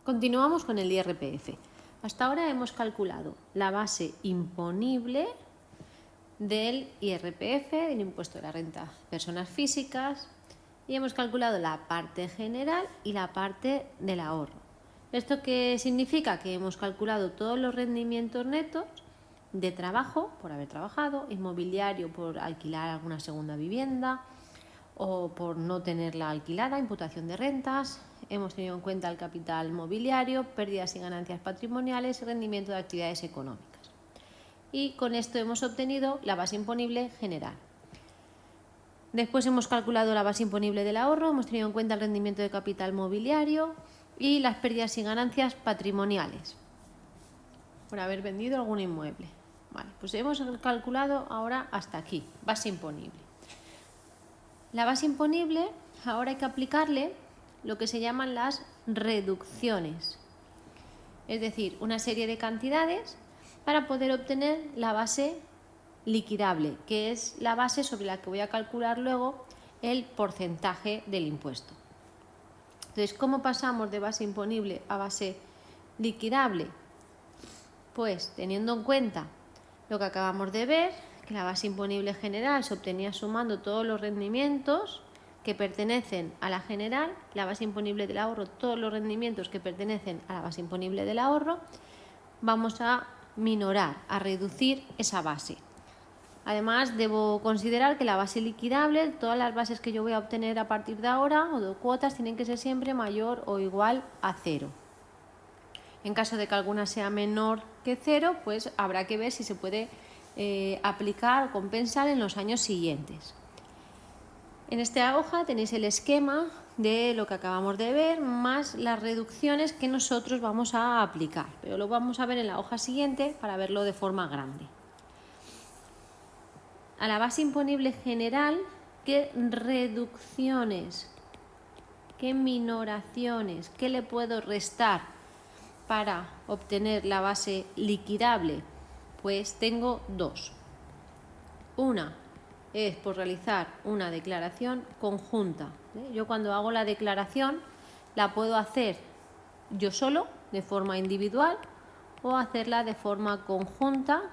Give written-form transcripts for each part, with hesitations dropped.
Continuamos con el IRPF. Hasta ahora hemos calculado la base imponible del IRPF, del impuesto de la renta de personas físicas, y hemos calculado la parte general y la parte del ahorro. ¿Esto qué significa? Que hemos calculado todos los rendimientos netos de trabajo, por haber trabajado, inmobiliario por alquilar alguna segunda vivienda o por no tenerla alquilada, imputación de rentas. Hemos tenido en cuenta el capital mobiliario, pérdidas y ganancias patrimoniales y rendimiento de actividades económicas. Y con esto hemos obtenido la base imponible general. Después hemos calculado la base imponible del ahorro, hemos tenido en cuenta el rendimiento de capital mobiliario y las pérdidas y ganancias patrimoniales por haber vendido algún inmueble. Vale, pues hemos calculado ahora hasta aquí, base imponible. La base imponible ahora hay que aplicarle lo que se llaman las reducciones, es decir, una serie de cantidades para poder obtener la base liquidable, que es la base sobre la que voy a calcular luego el porcentaje del impuesto. Entonces, ¿cómo pasamos de base imponible a base liquidable? Pues teniendo en cuenta lo que acabamos de ver, que la base imponible general se obtenía sumando todos los rendimientos que pertenecen a la general, la base imponible del ahorro, todos los rendimientos que pertenecen a la base imponible del ahorro, vamos a minorar, a reducir esa base. Además, debo considerar que la base liquidable, todas las bases que yo voy a obtener a partir de ahora o de cuotas, tienen que ser siempre mayor o igual a 0. En caso de que alguna sea menor que 0, pues habrá que ver si se puede aplicar o compensar en los años siguientes. En esta hoja tenéis el esquema de lo que acabamos de ver, más las reducciones que nosotros vamos a aplicar, pero lo vamos a ver en la hoja siguiente para verlo de forma grande. A la base imponible general, ¿qué reducciones, qué minoraciones, qué le puedo restar para obtener la base liquidable? Pues tengo dos. Una es por realizar una declaración conjunta. Yo cuando hago la declaración la puedo hacer yo solo, de forma individual, o hacerla de forma conjunta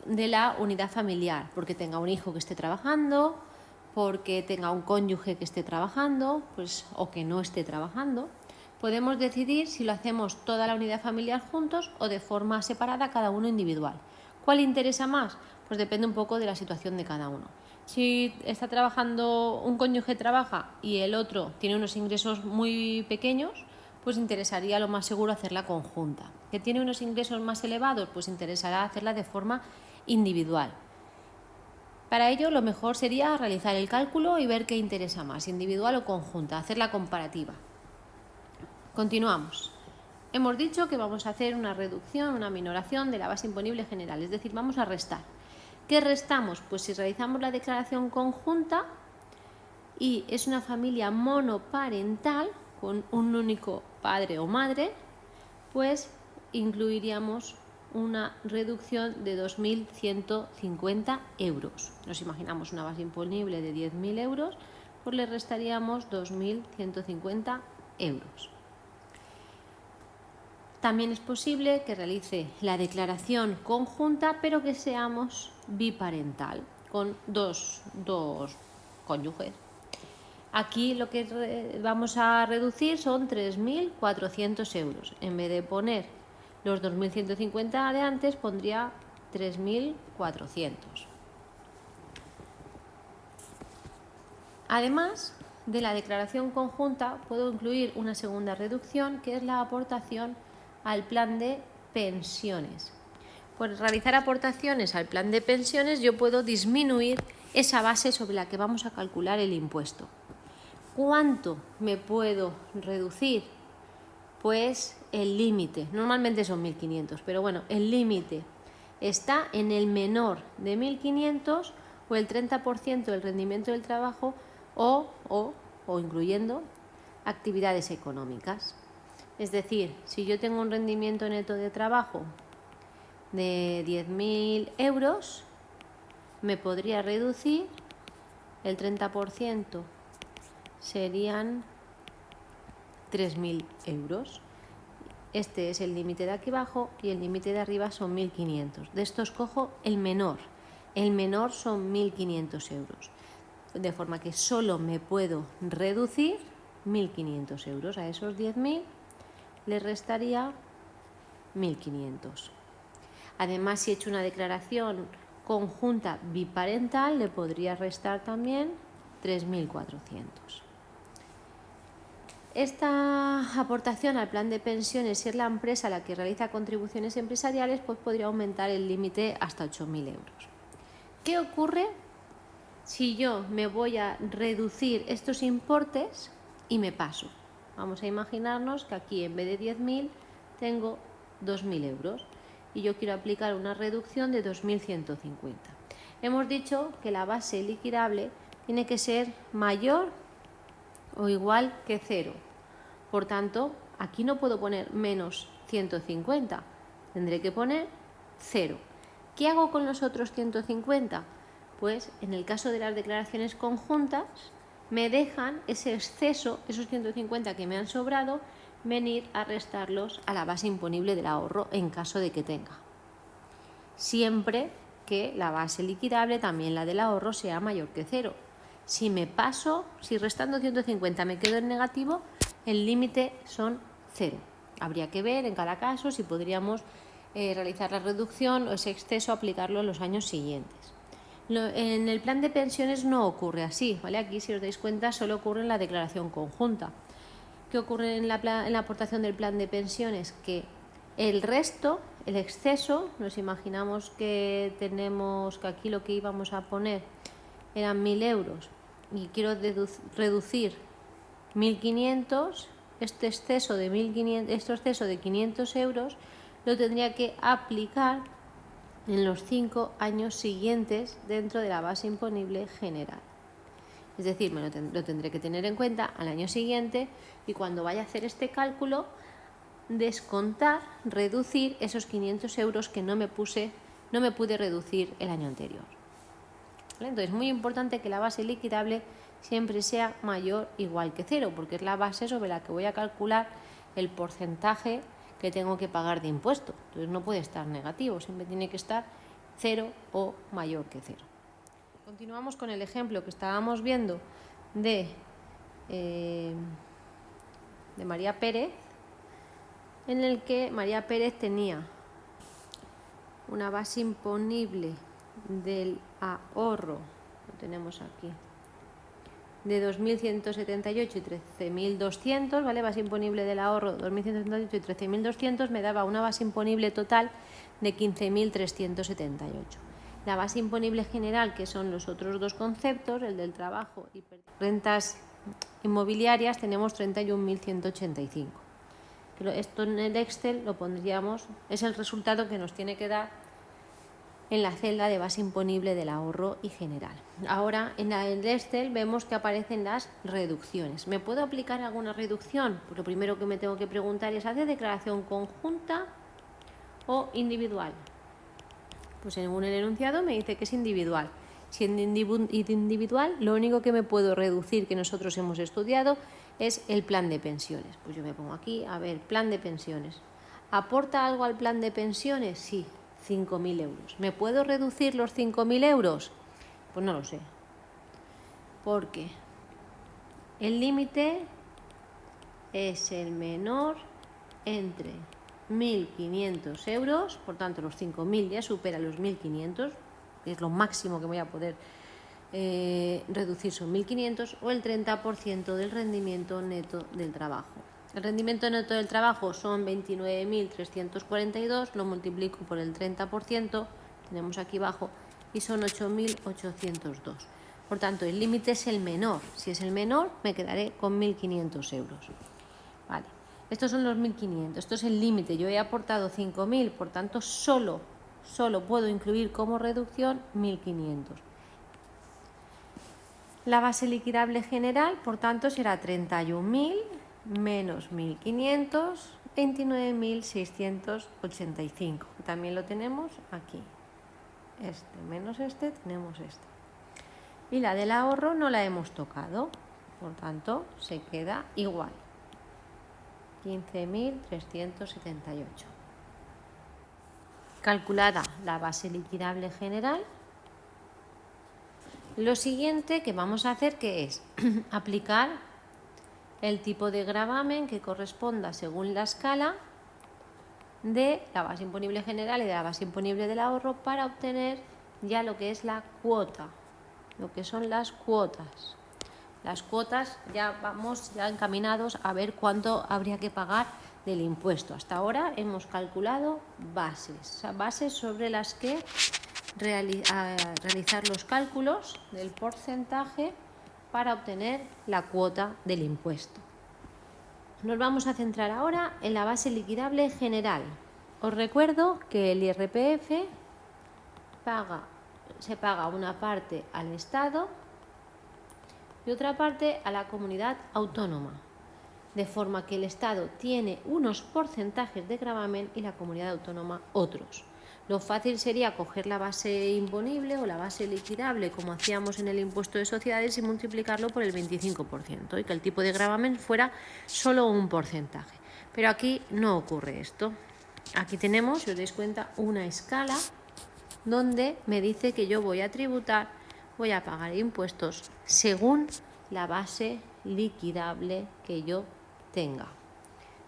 de la unidad familiar, porque tenga un hijo que esté trabajando, porque tenga un cónyuge que esté trabajando, pues, o que no esté trabajando. Podemos decidir si lo hacemos toda la unidad familiar juntos o de forma separada, cada uno individual. ¿Cuál interesa más? Pues depende un poco de la situación de cada uno. Si está trabajando, un cónyuge trabaja y el otro tiene unos ingresos muy pequeños, pues interesaría lo más seguro hacerla conjunta. Que tiene unos ingresos más elevados, pues interesará hacerla de forma individual. Para ello, lo mejor sería realizar el cálculo y ver qué interesa más, individual o conjunta, hacer la comparativa. Continuamos. Hemos dicho que vamos a hacer una reducción, una minoración de la base imponible general, es decir, vamos a restar. ¿Qué restamos? Pues si realizamos la declaración conjunta y es una familia monoparental con un único padre o madre, pues incluiríamos una reducción de 2.150 euros. Nos imaginamos una base imponible de 10.000 euros, pues le restaríamos 2.150 euros. También es posible que realice la declaración conjunta, pero que seamos biparental, con dos cónyuges. Aquí lo que vamos a reducir son 3.400 euros. En vez de poner los 2.150 de antes, pondría 3.400. Además de la declaración conjunta, puedo incluir una segunda reducción, que es la aportación al plan de pensiones. Por realizar aportaciones al plan de pensiones, yo puedo disminuir esa base sobre la que vamos a calcular el impuesto. ¿Cuánto me puedo reducir? Pues el límite, normalmente son 1.500, pero bueno, el límite está en el menor de 1.500 o el 30% del rendimiento del trabajo o incluyendo actividades económicas. Es decir, si yo tengo un rendimiento neto de trabajo de 10.000 euros, me podría reducir el 30%, serían 3.000 euros. Este es el límite de aquí abajo y el límite de arriba son 1.500. De estos cojo el menor. El menor son 1.500 euros. De forma que solo me puedo reducir 1.500 euros. A esos 10.000 le restaría 1.500. Además, si he hecho una declaración conjunta biparental, le podría restar también 3.400. Esta aportación al plan de pensiones, si es la empresa la que realiza contribuciones empresariales, pues podría aumentar el límite hasta 8.000 euros. ¿Qué ocurre si yo me voy a reducir estos importes y me paso? Vamos a imaginarnos que aquí en vez de 10.000 tengo 2.000 euros y yo quiero aplicar una reducción de 2.150. Hemos dicho que la base liquidable tiene que ser mayor o igual que 0. Por tanto, aquí no puedo poner menos 150, tendré que poner 0. ¿Qué hago con los otros 150? Pues en el caso de las declaraciones conjuntas, me dejan ese exceso, esos 150 que me han sobrado, venir a restarlos a la base imponible del ahorro en caso de que tenga. Siempre que la base liquidable, también la del ahorro, sea mayor que 0. Si me paso, si restando 150 me quedo en negativo, el límite son 0. Habría que ver en cada caso si podríamos realizar la reducción o ese exceso aplicarlo en los años siguientes. En el plan de pensiones no ocurre así, ¿vale? Aquí, si os dais cuenta, solo ocurre en la declaración conjunta. ¿Qué ocurre en la aportación del plan de pensiones? Que el resto, el exceso, nos imaginamos que tenemos que aquí lo que íbamos a poner eran 1.000 euros y quiero reducir 1.500, este exceso de 500 euros lo tendría que aplicar en los 5 años siguientes dentro de la base imponible general. Es decir, lo tendré que tener en cuenta al año siguiente y cuando vaya a hacer este cálculo, descontar, reducir esos 500 euros que no me pude reducir el año anterior. ¿Vale? Entonces, es muy importante que la base liquidable siempre sea mayor o igual que 0, porque es la base sobre la que voy a calcular el porcentaje que tengo que pagar de impuesto. Entonces no puede estar negativo, siempre tiene que estar 0 o mayor que 0. Continuamos con el ejemplo que estábamos viendo de María Pérez, en el que María Pérez tenía una base imponible del ahorro, lo tenemos aquí, de 2.178 y 13.200, ¿vale? Base imponible del ahorro 2.178 y 13.200 me daba una base imponible total de 15.378. La base imponible general, que son los otros dos conceptos, el del trabajo y rentas inmobiliarias, tenemos 31.185. Esto en el Excel lo pondríamos, es el resultado que nos tiene que dar en la celda de base imponible del ahorro y general. Ahora en el Excel vemos que aparecen las reducciones. ¿Me puedo aplicar alguna reducción? Pues lo primero que me tengo que preguntar es, ¿hace declaración conjunta o individual? Pues según el enunciado me dice que es individual. Si es individual, lo único que me puedo reducir que nosotros hemos estudiado es el plan de pensiones. Pues yo me pongo aquí, a ver, plan de pensiones. ¿Aporta algo al plan de pensiones? Sí, 5.000 euros. ¿Me puedo reducir los 5.000 euros? Pues no lo sé. Porque el límite es el menor entre 1.500 euros, por tanto los 5.000 ya supera los 1.500, que es lo máximo que voy a poder reducir, son 1.500, o el 30% del rendimiento neto del trabajo. El rendimiento neto del trabajo son 29.342, lo multiplico por el 30%, tenemos aquí abajo, y son 8.802. Por tanto, el límite es el menor. Si es el menor, me quedaré con 1.500 euros. Vale. Estos son los 1.500, esto es el límite. Yo he aportado 5.000, por tanto, solo puedo incluir como reducción 1.500. La base liquidable general, por tanto, será 31.000 menos 1.500, 29.685. También lo tenemos aquí. Este menos este, tenemos este. Y la del ahorro no la hemos tocado, por tanto, se queda igual. 15.378. Calculada la base liquidable general, lo siguiente que vamos a hacer que es aplicar el tipo de gravamen que corresponda según la escala de la base imponible general y de la base imponible del ahorro para obtener ya lo que es la cuota, lo que son las cuotas. Las cuotas ya vamos ya encaminados a ver cuánto habría que pagar del impuesto. Hasta ahora hemos calculado bases, bases sobre las que realizar los cálculos del porcentaje para obtener la cuota del impuesto. Nos vamos a centrar ahora en la base liquidable general. Os recuerdo que el IRPF se paga una parte al Estado y otra parte a la comunidad autónoma, de forma que el Estado tiene unos porcentajes de gravamen y la comunidad autónoma otros. Lo fácil sería coger la base imponible o la base liquidable, como hacíamos en el impuesto de sociedades, y multiplicarlo por el 25% y que el tipo de gravamen fuera solo un porcentaje. Pero aquí no ocurre esto. Aquí tenemos, si os dais cuenta, una escala donde me dice que yo voy a tributar, voy a pagar impuestos según la base liquidable que yo tenga.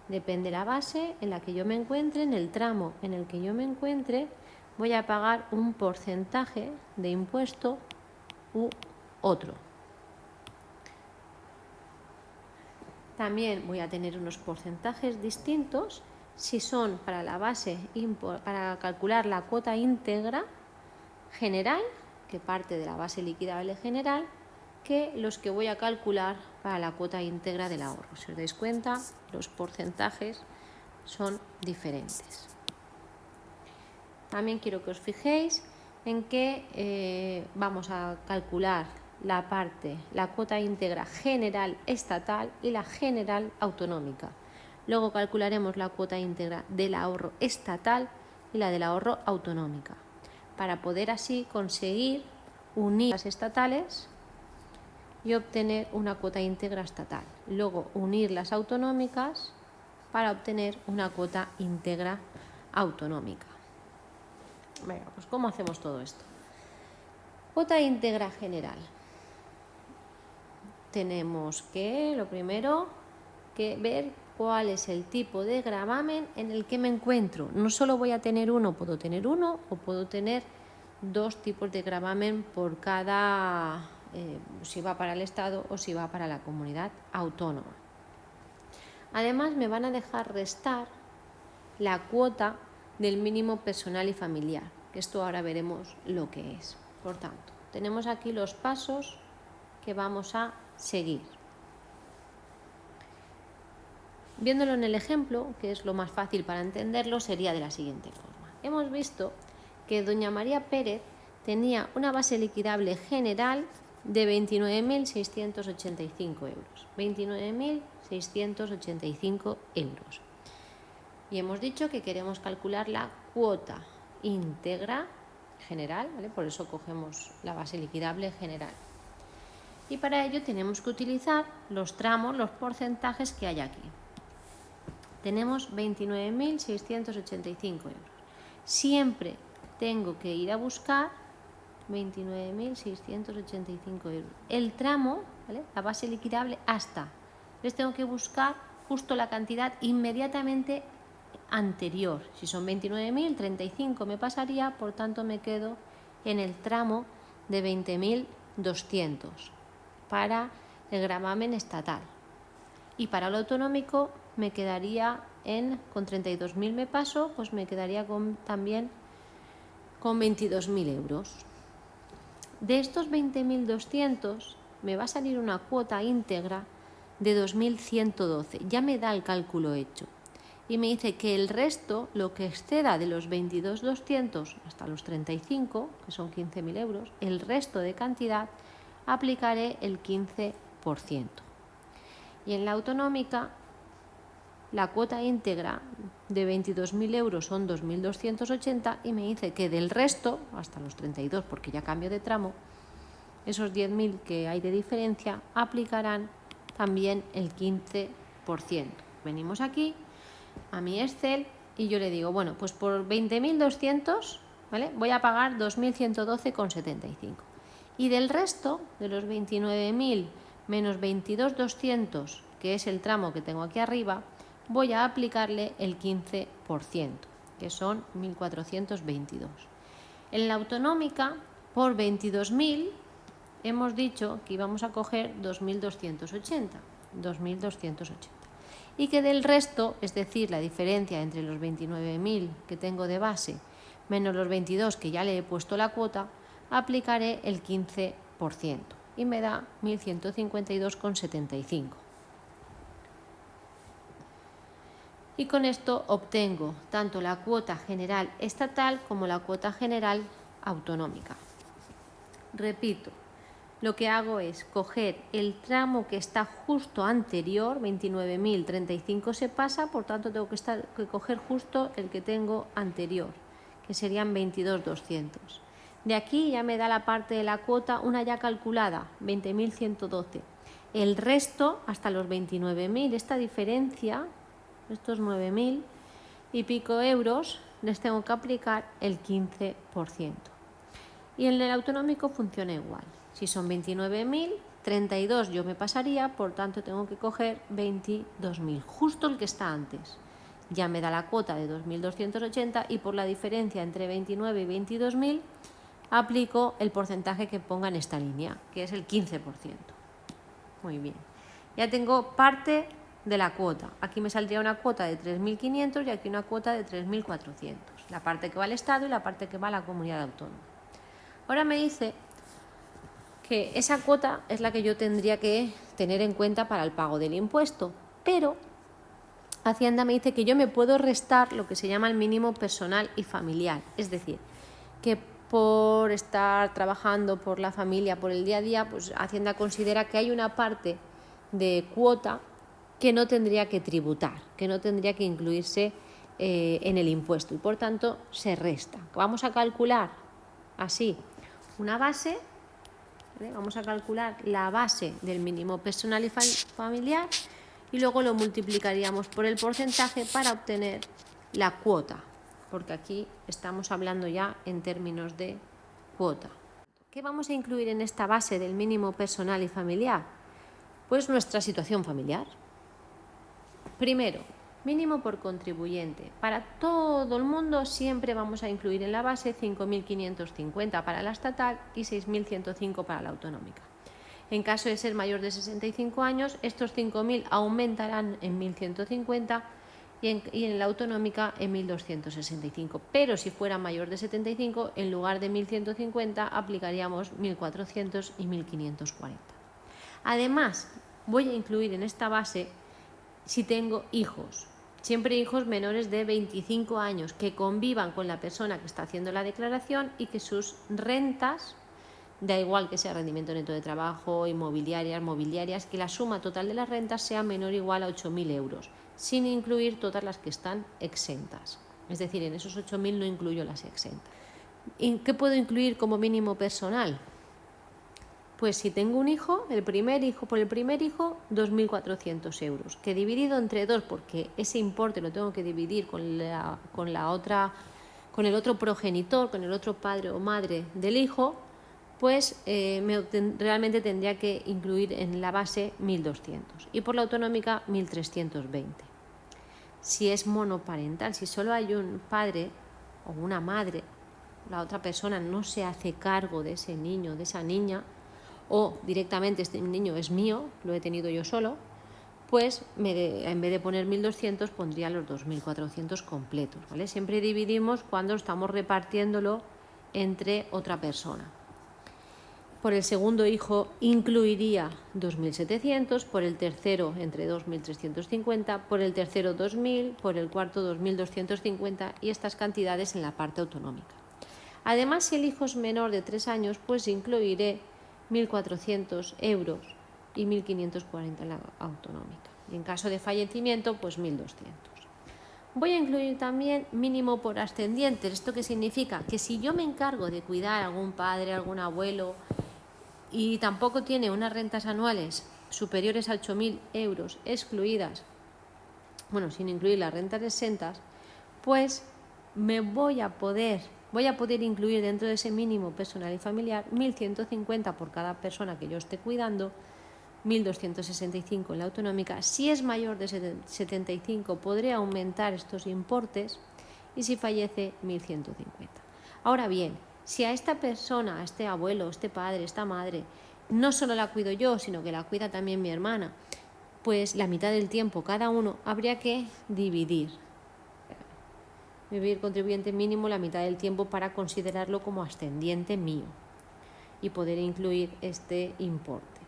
Depende de la base en la que yo me encuentre, en el tramo en el que yo me encuentre, voy a pagar un porcentaje de impuesto u otro. También voy a tener unos porcentajes distintos si son para la base, para calcular la cuota íntegra general, que parte de la base liquidable general, que los que voy a calcular para la cuota íntegra del ahorro. Si os dais cuenta, los porcentajes son diferentes. También quiero que os fijéis en que vamos a calcular la cuota íntegra general estatal y la general autonómica. Luego calcularemos la cuota íntegra del ahorro estatal y la del ahorro autonómica, para poder así conseguir unir las estatales y obtener una cuota íntegra estatal. Luego unir las autonómicas para obtener una cuota íntegra autonómica. Venga, pues ¿cómo hacemos todo esto? Cuota íntegra general. Tenemos que, lo primero, que ver cuál es el tipo de gravamen en el que me encuentro. No solo voy a tener uno, puedo tener uno o puedo tener dos tipos de gravamen por cada, si va para el Estado o si va para la comunidad autónoma. Además, me van a dejar restar la cuota del mínimo personal y familiar, que esto ahora veremos lo que es. Por tanto, tenemos aquí los pasos que vamos a seguir. Viéndolo en el ejemplo, que es lo más fácil para entenderlo, sería de la siguiente forma. Hemos visto que doña María Pérez tenía una base liquidable general de 29.685 euros. 29.685 euros. Y hemos dicho que queremos calcular la cuota íntegra general, ¿vale? Por eso cogemos la base liquidable general. Y para ello tenemos que utilizar los tramos, los porcentajes que hay aquí. Tenemos 29.685 euros. Siempre tengo que ir a buscar 29.685 euros. El tramo, ¿vale? La base liquidable hasta. Les tengo que buscar justo la cantidad inmediatamente anterior. Si son 29.000, 35 me pasaría, por tanto me quedo en el tramo de 20.200 para el gravamen estatal. Y para el autonómico me quedaría con 32.000 me paso, pues me quedaría también con 22.000 euros. De estos 20.200 me va a salir una cuota íntegra de 2.112. Ya me da el cálculo hecho. Y me dice que el resto, lo que exceda de los 22.200 hasta los 35, que son 15.000 euros, el resto de cantidad aplicaré el 15%. Y en la autonómica, la cuota íntegra de 22.000 euros son 2.280 y me dice que del resto, hasta los 32, porque ya cambio de tramo, esos 10.000 que hay de diferencia aplicarán también el 15%. Venimos aquí a mi Excel y yo le digo, bueno, pues por 20.200, ¿vale? Voy a pagar 2.112,75. Y del resto, de los 29.000 menos 22.200, que es el tramo que tengo aquí arriba, voy a aplicarle el 15%, que son 1.422. En la autonómica, por 22.000, hemos dicho que íbamos a coger 2.280. Y que del resto, es decir, la diferencia entre los 29.000 que tengo de base menos los 22 que ya le he puesto la cuota, aplicaré el 15% y me da 1.152,75. Y con esto obtengo tanto la cuota general estatal como la cuota general autonómica. Repito, lo que hago es coger el tramo que está justo anterior, 29.035 se pasa, por tanto tengo que coger justo el que tengo anterior, que serían 22.200. De aquí ya me da la parte de la cuota, una ya calculada, 20.112. El resto, hasta los 29.000, esta diferencia, estos 9.000 y pico euros, les tengo que aplicar el 15%. Y en el autonómico funciona igual. Si son 29.000, 32 yo me pasaría, por tanto tengo que coger 22.000, justo el que está antes. Ya me da la cuota de 2.280 y por la diferencia entre 29 y 22.000 aplico el porcentaje que ponga en esta línea, que es el 15%. Muy bien. Ya tengo parte de la cuota. Aquí me saldría una cuota de 3.500 y aquí una cuota de 3.400. La parte que va al Estado y la parte que va a la comunidad autónoma. Ahora me dice que esa cuota es la que yo tendría que tener en cuenta para el pago del impuesto, pero Hacienda me dice que yo me puedo restar lo que se llama el mínimo personal y familiar, es decir, que por estar trabajando por la familia, por el día a día, pues Hacienda considera que hay una parte de cuota que no tendría que tributar, que no tendría que incluirse en el impuesto y por tanto se resta. Vamos a calcular así una base. Vamos a calcular la base del mínimo personal y familiar y luego lo multiplicaríamos por el porcentaje para obtener la cuota, porque aquí estamos hablando ya en términos de cuota. ¿Qué vamos a incluir en esta base del mínimo personal y familiar? Pues nuestra situación familiar. Primero, mínimo por contribuyente. Para todo el mundo siempre vamos a incluir en la base 5.550 para la estatal y 6.105 para la autonómica. En caso de ser mayor de 65 años, estos 5.000 aumentarán en 1.150 y en la autonómica en 1.265. Pero si fuera mayor de 75, en lugar de 1.150 aplicaríamos 1.400 y 1.540. Además, voy a incluir en esta base si tengo hijos, siempre hijos menores de 25 años que convivan con la persona que está haciendo la declaración y que sus rentas, da igual que sea rendimiento neto de trabajo, mobiliarias, que la suma total de las rentas sea menor o igual a 8.000 euros, sin incluir todas las que están exentas. Es decir, en esos 8.000 no incluyo las exentas. ¿Qué puedo incluir como mínimo personal? Pues si tengo un hijo, por el primer hijo, 2.400 euros, que dividido entre dos, porque ese importe lo tengo que dividir con el otro progenitor, con el otro padre o madre del hijo, pues realmente tendría que incluir en la base 1.200 y por la autonómica 1.320. Si es monoparental, si solo hay un padre o una madre, la otra persona no se hace cargo de ese niño, de esa niña, o directamente este niño es mío, lo he tenido yo solo, pues en vez de poner 1.200 pondría los 2.400 completos, ¿vale? Siempre dividimos cuando estamos repartiéndolo entre otra persona. Por el segundo hijo incluiría 2.700, por el tercero entre 2.350, por el tercero 2.000, por el cuarto 2.250 y estas cantidades en la parte autonómica. Además, si el hijo es menor de 3 años, pues incluiré 1.400 euros y 1.540 en la autonómica. Y en caso de fallecimiento, pues 1.200. Voy a incluir también mínimo por ascendientes. ¿Esto qué significa? Que si yo me encargo de cuidar a algún padre, algún abuelo y tampoco tiene unas rentas anuales superiores a 8.000 euros excluidas bueno, sin incluir las rentas exentas, pues voy a poder incluir dentro de ese mínimo personal y familiar 1.150 por cada persona que yo esté cuidando, 1.265 en la autonómica. Si es mayor de 75 podré aumentar estos importes y si fallece 1.150. Ahora bien, si a esta persona, a este abuelo, este padre, esta madre, no solo la cuido yo, sino que la cuida también mi hermana, pues la mitad del tiempo cada uno, habría que dividir. Vivir contribuyente mínimo la mitad del tiempo para considerarlo como ascendiente mío y poder incluir este importe.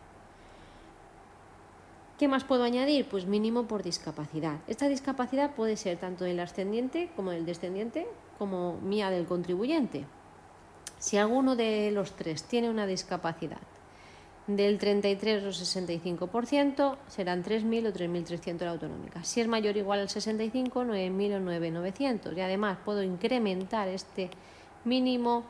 ¿Qué más puedo añadir? Pues mínimo por discapacidad. Esta discapacidad puede ser tanto del ascendiente como del descendiente, como mía del contribuyente. Si alguno de los tres tiene una discapacidad del 33 o 65%, serán 3.000 o 3.300 la autonómica. Si es mayor o igual al 65, 9.000 o 9.900. Y además puedo incrementar este mínimo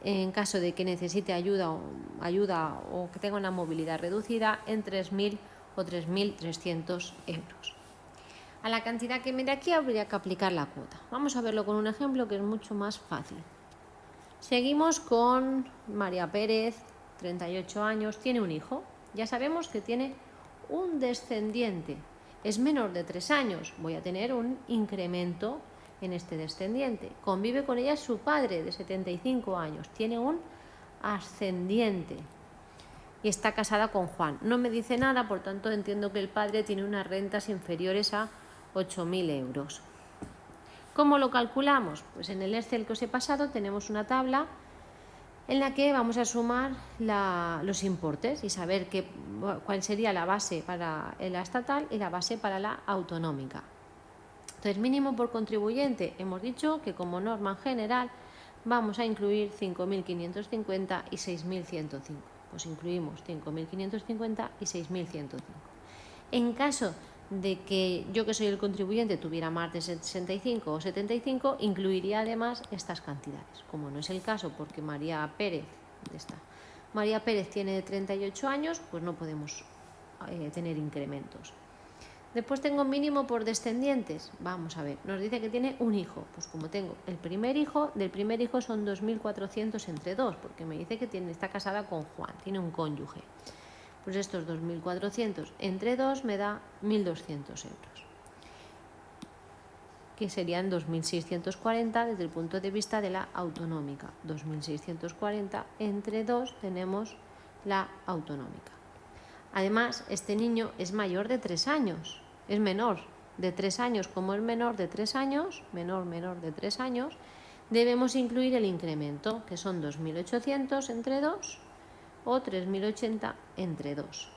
en caso de que necesite ayuda o que tenga una movilidad reducida en 3.000 o 3.300 euros. A la cantidad que me dé aquí habría que aplicar la cuota. Vamos a verlo con un ejemplo que es mucho más fácil. Seguimos con María Pérez, 38 años, tiene un hijo. Ya sabemos que tiene un descendiente. Es menor de 3 años. Voy a tener un incremento en este descendiente. Convive con ella su padre, de 75 años. Tiene un ascendiente. Y está casada con Juan. No me dice nada, por tanto entiendo que el padre tiene unas rentas inferiores a 8.000 euros. ¿Cómo lo calculamos? Pues en el Excel que os he pasado tenemos una tabla en la que vamos a sumar los importes y saber cuál sería la base para la estatal y la base para la autonómica. Entonces, mínimo por contribuyente, hemos dicho que como norma general vamos a incluir 5.550 y 6.105. Pues incluimos 5.550 y 6.105. En caso de que yo, que soy el contribuyente, tuviera más de 65 o 75, incluiría además estas cantidades. Como no es el caso, porque María Pérez tiene 38 años, pues no podemos tener incrementos. Después tengo mínimo por descendientes. Vamos a ver, nos dice que tiene un hijo. Pues como tengo el primer hijo, del primer hijo son 2.400 entre dos, porque me dice que está casada con Juan, tiene un cónyuge. Pues estos 2.400 entre 2 me da 1.200 euros, que serían 2.640 desde el punto de vista de la autonómica. 2.640 entre 2 tenemos la autonómica. Además, este niño es mayor de 3 años, es menor de 3 años. Como es menor de 3 años, menor de 3 años, debemos incluir el incremento, que son 2.800 entre 2 o 3.080 entre 2.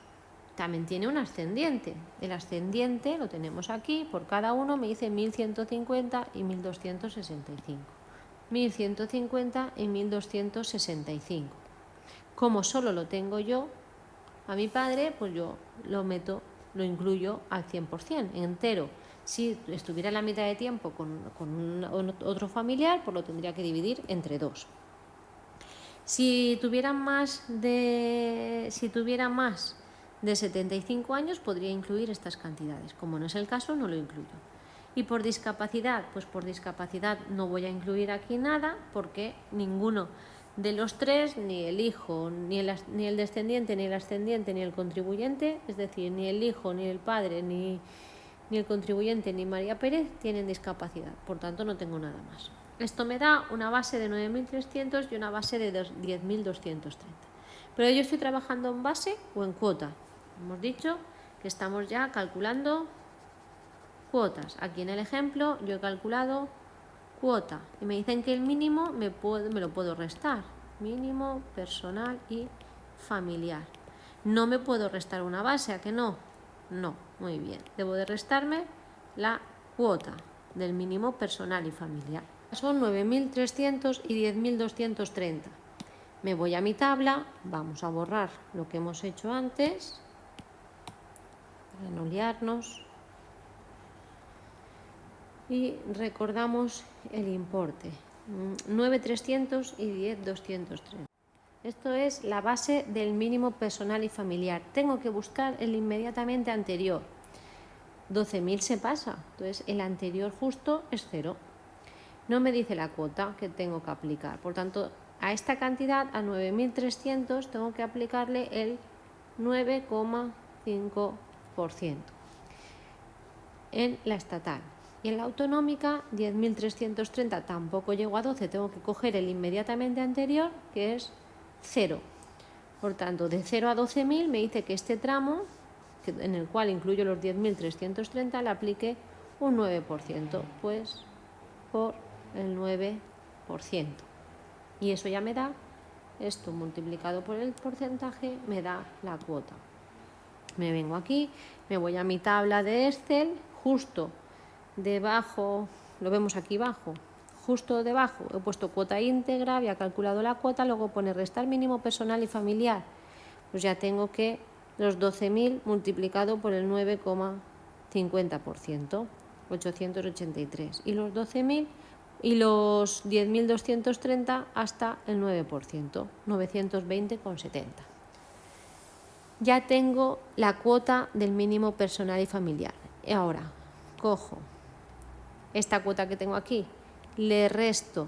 También tiene un ascendiente. El ascendiente lo tenemos aquí, por cada uno me dice 1.150 y 1.265. 1.150 y 1.265. Como solo lo tengo yo, a mi padre, pues yo lo incluyo al 100%, entero. Si estuviera la mitad de tiempo con otro familiar, pues lo tendría que dividir entre 2. Si tuviera más de 75 años, podría incluir estas cantidades. Como no es el caso, no lo incluyo. Y por discapacidad, pues por discapacidad no voy a incluir aquí nada, porque ninguno de los tres, ni el hijo, ni el descendiente, ni el ascendiente, ni el contribuyente, es decir, ni el hijo, ni el padre, ni el contribuyente, ni María Pérez, tienen discapacidad. Por tanto, no tengo nada más. Esto me da una base de 9.300 y una base de 10.230. Pero yo estoy trabajando en base o en cuota. Hemos dicho que estamos ya calculando cuotas. Aquí en el ejemplo yo he calculado cuota y me dicen que el mínimo me lo puedo restar. Mínimo, personal y familiar. No me puedo restar una base, ¿a que no? No, muy bien. Debo de restarme la cuota del mínimo personal y familiar. Son 9.300 y 10.230. Me voy a mi tabla, vamos a borrar lo que hemos hecho antes, para no liarnos, y recordamos el importe, 9.300 y 10.230. Esto es la base del mínimo personal y familiar. Tengo que buscar el inmediatamente anterior. 12.000 se pasa, entonces el anterior justo es 0. No me dice la cuota que tengo que aplicar, por tanto, a esta cantidad, a 9.300, tengo que aplicarle el 9,5% en la estatal. Y en la autonómica, 10.330, tampoco llego a 12, tengo que coger el inmediatamente anterior, que es 0. Por tanto, de 0 a 12.000 me dice que este tramo, en el cual incluyo los 10.330, le aplique un 9%, pues por el 9%. Y eso ya me da, esto multiplicado por el porcentaje, me da la cuota. Me vengo aquí, me voy a mi tabla de Excel, justo debajo, lo vemos aquí abajo, justo debajo he puesto cuota íntegra, había calculado la cuota, luego pone restar mínimo personal y familiar. Pues ya tengo que los 12.000 multiplicado por el 9,50%, 883. Y los 12.000 y los 10.230 hasta el 9%, 920,70. Ya tengo la cuota del mínimo personal y familiar. Y ahora cojo esta cuota que tengo aquí, le resto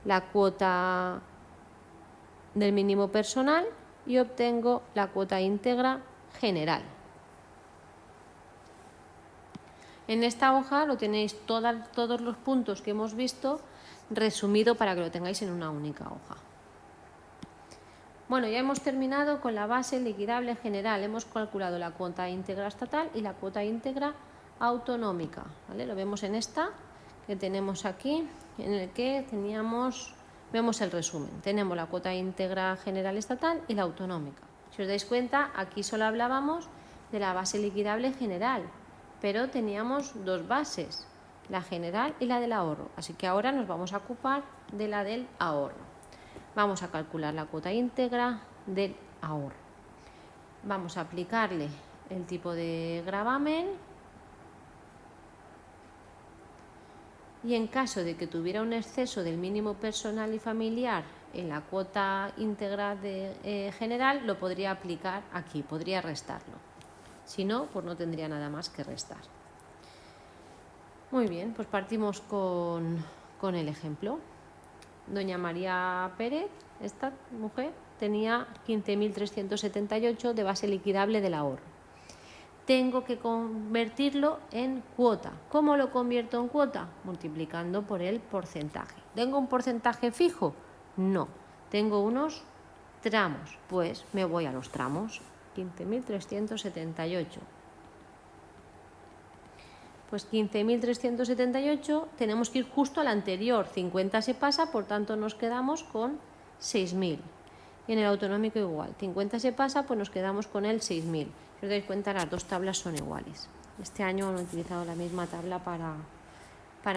la cuota del mínimo personal y obtengo la cuota íntegra general. En esta hoja lo tenéis todos los puntos que hemos visto resumido para que lo tengáis en una única hoja. Bueno, ya hemos terminado con la base liquidable general. Hemos calculado la cuota íntegra estatal y la cuota íntegra autonómica, ¿vale? Lo vemos en esta que tenemos aquí, en el que vemos el resumen. Tenemos la cuota íntegra general estatal y la autonómica. Si os dais cuenta, aquí solo hablábamos de la base liquidable general, pero teníamos dos bases, la general y la del ahorro. Así que ahora nos vamos a ocupar de la del ahorro. Vamos a calcular la cuota íntegra del ahorro. Vamos a aplicarle el tipo de gravamen y en caso de que tuviera un exceso del mínimo personal y familiar en la cuota íntegra general, lo podría aplicar aquí, podría restarlo. Si no, pues no tendría nada más que restar. Muy bien, pues partimos con el ejemplo. Doña María Pérez, esta mujer, tenía 15.378 de base liquidable del ahorro. Tengo que convertirlo en cuota. ¿Cómo lo convierto en cuota? Multiplicando por el porcentaje. ¿Tengo un porcentaje fijo? No. Tengo unos tramos. Pues me voy a los tramos. 15.378. Pues 15.378 tenemos que ir justo al anterior. 50 se pasa, por tanto nos quedamos con 6.000. Y en el autonómico igual. 50 se pasa, pues nos quedamos con el 6.000. Si os dais cuenta, las dos tablas son iguales. Este año han utilizado la misma tabla para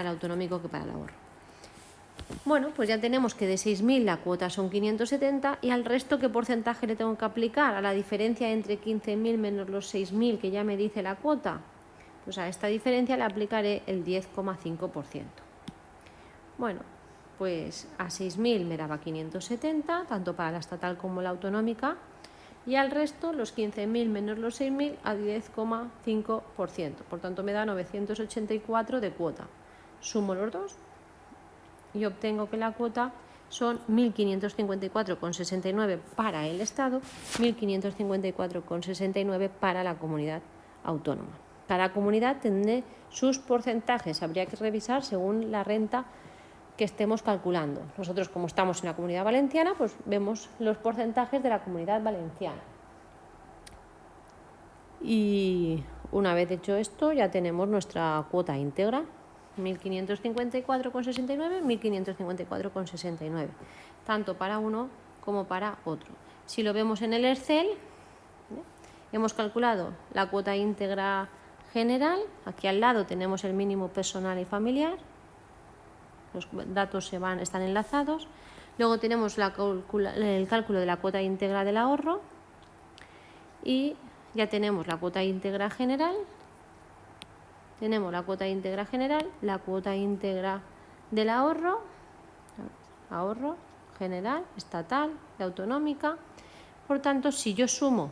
el autonómico que para el ahorro. Bueno, pues ya tenemos que de 6.000 la cuota son 570 y al resto, ¿qué porcentaje le tengo que aplicar? A la diferencia entre 15.000 menos los 6.000 que ya me dice la cuota. Pues a esta diferencia le aplicaré el 10,5%. Bueno, pues a 6.000 me daba 570, tanto para la estatal como la autonómica, y al resto, los 15.000 menos los 6.000, a 10,5%. Por tanto, me da 984 de cuota. Sumo los dos y obtengo que la cuota son 1.554,69 para el Estado, 1.554,69 para la comunidad autónoma. Cada comunidad tendrá sus porcentajes, habría que revisar según la renta que estemos calculando. Nosotros, como estamos en la Comunidad Valenciana, pues vemos los porcentajes de la Comunidad Valenciana. Y una vez hecho esto, ya tenemos nuestra cuota íntegra, 1.554,69, 1.554,69, tanto para uno como para otro. Si lo vemos en el Excel, hemos calculado la cuota íntegra general, aquí al lado tenemos el mínimo personal y familiar, los datos están enlazados, luego tenemos el cálculo de la cuota íntegra del ahorro y ya tenemos la cuota íntegra general, tenemos la cuota íntegra general, la cuota íntegra del ahorro general, estatal y autonómica. Por tanto, si yo sumo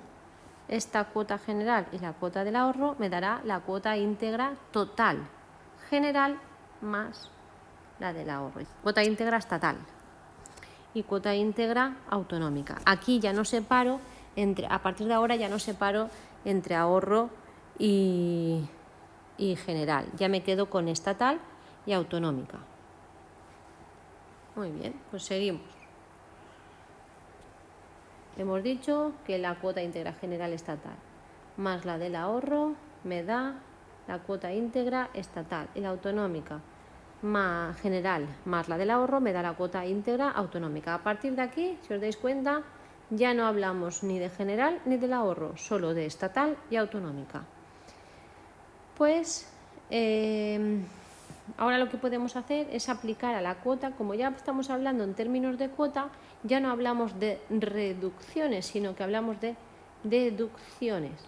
esta cuota general y la cuota del ahorro me dará la cuota íntegra total general más la del ahorro. Cuota íntegra estatal y cuota íntegra autonómica. Aquí ya no separo a partir de ahora ya no separo entre ahorro y general. Ya me quedo con estatal y autonómica. Muy bien, pues seguimos. Hemos dicho que la cuota íntegra general estatal más la del ahorro me da la cuota íntegra estatal y la autonómica más general más la del ahorro me da la cuota íntegra autonómica. A partir de aquí, si os dais cuenta, ya no hablamos ni de general ni del ahorro, solo de estatal y autonómica. Pues ahora lo que podemos hacer es aplicar a la cuota, como ya estamos hablando en términos de cuota, ya no hablamos de reducciones, sino que hablamos de deducciones.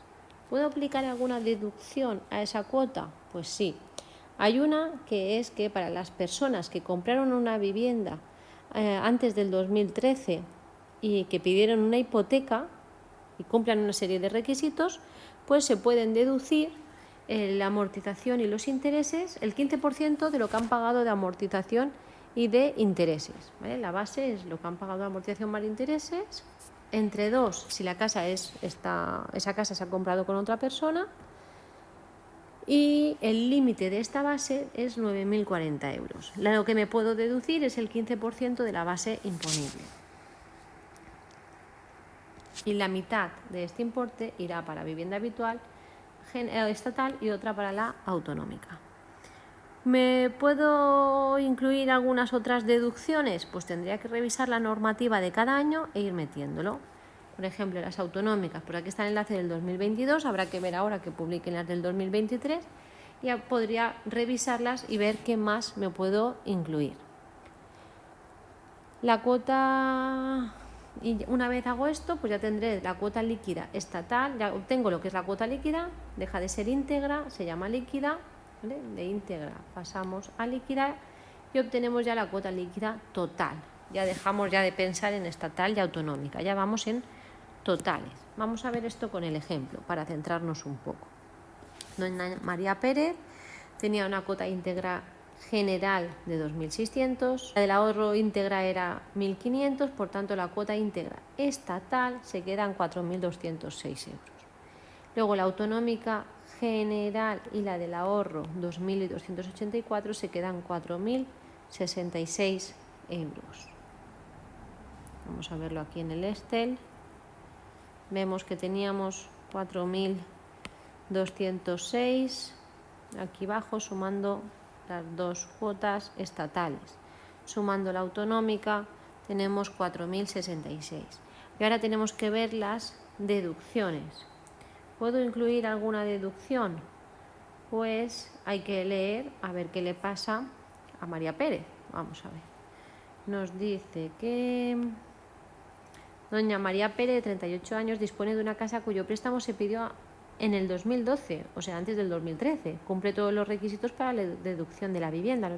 ¿Puedo aplicar alguna deducción a esa cuota? Pues sí. Hay una que es que para las personas que compraron una vivienda antes del 2013 y que pidieron una hipoteca y cumplan una serie de requisitos, pues se pueden deducir la amortización y los intereses, el 15% de lo que han pagado de amortización y de intereses, ¿vale? La base es lo que han pagado de amortización más intereses, entre 2 si la casa esa casa se ha comprado con otra persona, y el límite de esta base es 9.040 euros. Lo que me puedo deducir es el 15% de la base imponible. Y la mitad de este importe irá para vivienda habitual estatal y otra para la autonómica. ¿Me puedo incluir algunas otras deducciones? Pues tendría que revisar la normativa de cada año e ir metiéndolo. Por ejemplo, las autonómicas, por aquí está el enlace del 2022, habrá que ver ahora que publiquen las del 2023, ya podría revisarlas y ver qué más me puedo incluir. La cuota, y una vez hago esto, pues ya tendré la cuota líquida estatal, ya obtengo lo que es la cuota líquida, deja de ser íntegra, se llama líquida, ¿vale? De íntegra pasamos a líquida y obtenemos ya la cuota líquida total. Ya dejamos ya de pensar en estatal y autonómica, ya vamos en totales. Vamos a ver esto con el ejemplo para centrarnos un poco. Doña María Pérez tenía una cuota íntegra general de 2.600, la del ahorro íntegra era 1.500, por tanto la cuota íntegra estatal se queda en 4.206 euros. Luego la autonómica general y la del ahorro 2.284 se quedan 4.066 euros. Vamos a verlo aquí en el Excel. Vemos que teníamos 4.206 aquí abajo, sumando las dos cuotas estatales. Sumando la autonómica tenemos 4.066. Y ahora tenemos que ver las deducciones. ¿Puedo incluir alguna deducción? Pues hay que leer a ver qué le pasa a María Pérez. Vamos a ver. Nos dice que doña María Pérez, de 38 años, dispone de una casa cuyo préstamo se pidió en el 2012, o sea, antes del 2013. Cumple todos los requisitos para la deducción de la vivienda.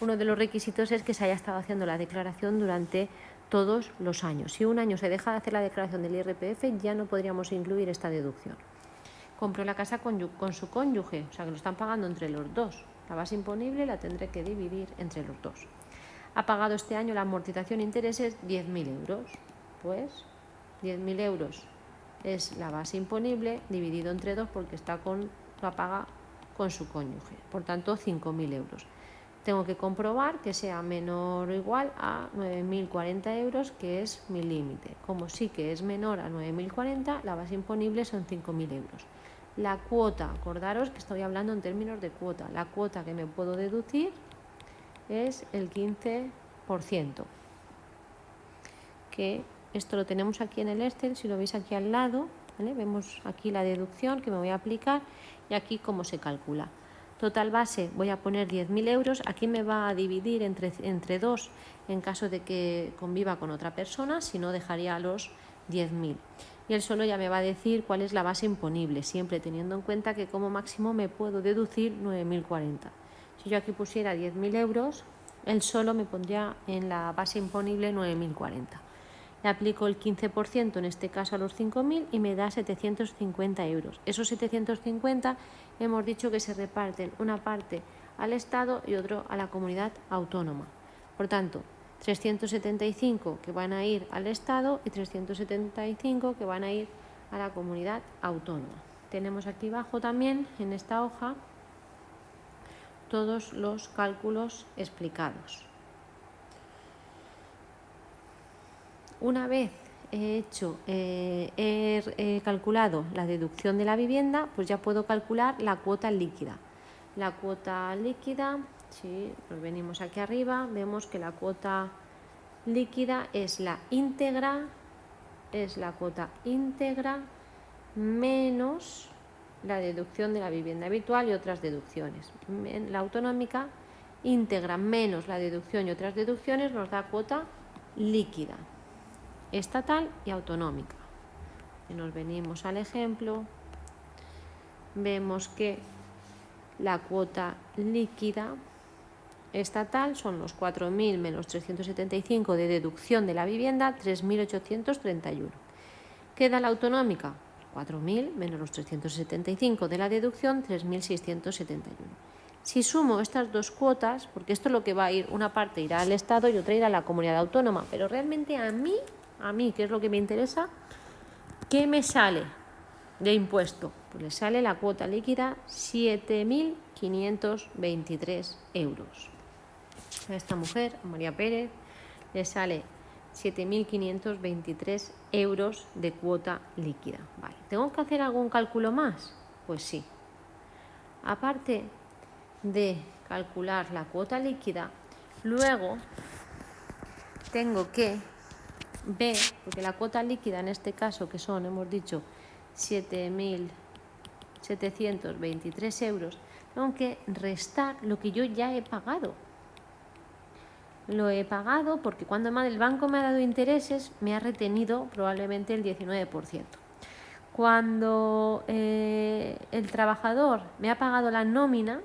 Uno de los requisitos es que se haya estado haciendo la declaración durante todos los años. Si un año se deja de hacer la declaración del IRPF, ya no podríamos incluir esta deducción. Compró la casa con su cónyuge, o sea, que lo están pagando entre los dos. La base imponible la tendré que dividir entre los dos. Ha pagado este año la amortización e intereses 10.000 euros. Pues 10.000 euros es la base imponible dividido entre 2 porque la paga con su cónyuge, por tanto 5.000 euros. Tengo que comprobar que sea menor o igual a 9.040 euros, que es mi límite. Como sí que es menor a 9.040, la base imponible son 5.000 euros. La cuota, acordaros que estoy hablando en términos de cuota, la cuota que me puedo deducir es el 15%, que esto lo tenemos aquí en el Excel, si lo veis aquí al lado, ¿vale? Vemos aquí la deducción que me voy a aplicar y aquí cómo se calcula. Total base, voy a poner 10.000 euros, aquí me va a dividir entre 2 en caso de que conviva con otra persona, si no dejaría los 10.000. Y él solo ya me va a decir cuál es la base imponible, siempre teniendo en cuenta que como máximo me puedo deducir 9.040. Si yo aquí pusiera 10.000 euros, él solo me pondría en la base imponible 9.040. le aplico el 15%, en este caso a los 5.000, y me da 750 euros. Esos 750 hemos dicho que se reparten una parte al Estado y otro a la comunidad autónoma. Por tanto, 375 que van a ir al Estado y 375 que van a ir a la comunidad autónoma. Tenemos aquí abajo también, en esta hoja, todos los cálculos explicados. Una vez he calculado la deducción de la vivienda, pues ya puedo calcular la cuota líquida. La cuota líquida, si nos venimos aquí arriba, vemos que la cuota líquida es la cuota íntegra menos la deducción de la vivienda habitual y otras deducciones. La autonómica íntegra menos la deducción y otras deducciones nos da cuota líquida, estatal y autonómica. Si nos venimos al ejemplo, vemos que la cuota líquida estatal son los 4.000 menos 375 de deducción de la vivienda, 3.831. Queda la autonómica, 4.000 menos los 375 de la deducción, 3.671. Si sumo estas dos cuotas, porque esto es lo que va a ir, una parte irá al Estado y otra irá a la comunidad autónoma, pero realmente a mí, ¿qué es lo que me interesa? ¿Qué me sale de impuesto? Pues le sale la cuota líquida 7.523 euros. A esta mujer, a María Pérez, le sale 7.523 euros de cuota líquida. Vale. ¿Tengo que hacer algún cálculo más? Pues sí. Aparte de calcular la cuota líquida, luego tengo que ver, porque la cuota líquida en este caso, que son, hemos dicho, 7.723 euros, tengo que restar lo que yo ya he pagado. Lo he pagado porque cuando el banco me ha dado intereses, me ha retenido probablemente el 19%. Cuando el trabajador me ha pagado la nómina,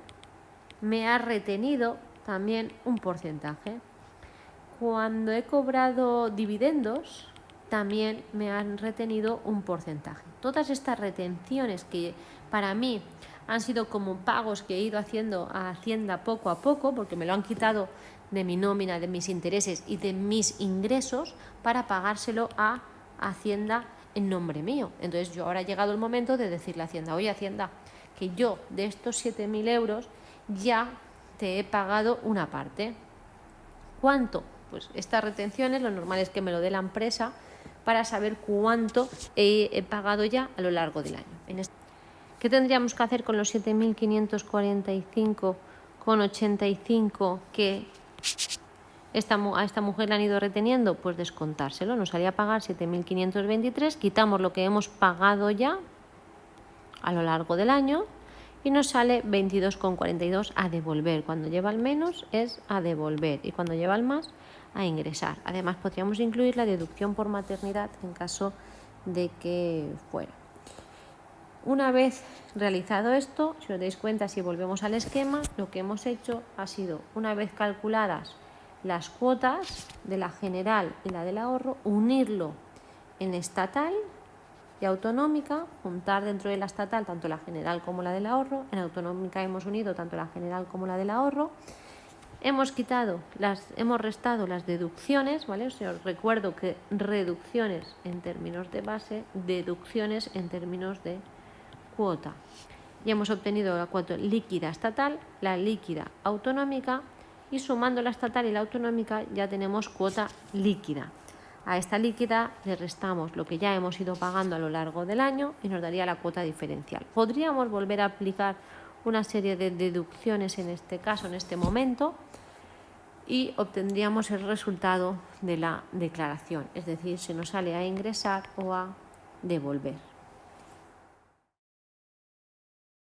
me ha retenido también un porcentaje. Cuando he cobrado dividendos, también me han retenido un porcentaje. Todas estas retenciones que para mí han sido como pagos que he ido haciendo a Hacienda poco a poco, porque me lo han quitado de mi nómina, de mis intereses y de mis ingresos para pagárselo a Hacienda en nombre mío. Entonces yo ahora ha llegado el momento de decirle a Hacienda, oye Hacienda, que yo de estos 7.000 euros ya te he pagado una parte. ¿Cuánto? Pues estas retenciones, lo normal es que me lo dé la empresa para saber cuánto he pagado ya a lo largo del año. ¿Qué tendríamos que hacer con los 7.545,85 que a esta mujer le han ido reteniendo? Pues descontárselo. Nos haría pagar 7.523, quitamos lo que hemos pagado ya a lo largo del año y nos sale 22,42 a devolver. Cuando lleva el menos es a devolver y cuando lleva el más a ingresar. Además podríamos incluir la deducción por maternidad en caso de que fuera. Una vez realizado esto, si os dais cuenta, si volvemos al esquema, lo que hemos hecho ha sido, una vez calculadas las cuotas de la general y la del ahorro, unirlo en estatal y autonómica, juntar dentro de la estatal tanto la general como la del ahorro. En autonómica hemos unido tanto la general como la del ahorro. Hemos restado las deducciones, ¿vale? Os recuerdo que reducciones en términos de base, deducciones en términos de cuota. Y hemos obtenido la cuota líquida estatal, la líquida autonómica, y sumando la estatal y la autonómica ya tenemos cuota líquida. A esta líquida le restamos lo que ya hemos ido pagando a lo largo del año y nos daría la cuota diferencial. Podríamos volver a aplicar una serie de deducciones en este caso, en este momento, y obtendríamos el resultado de la declaración, es decir, si nos sale a ingresar o a devolver.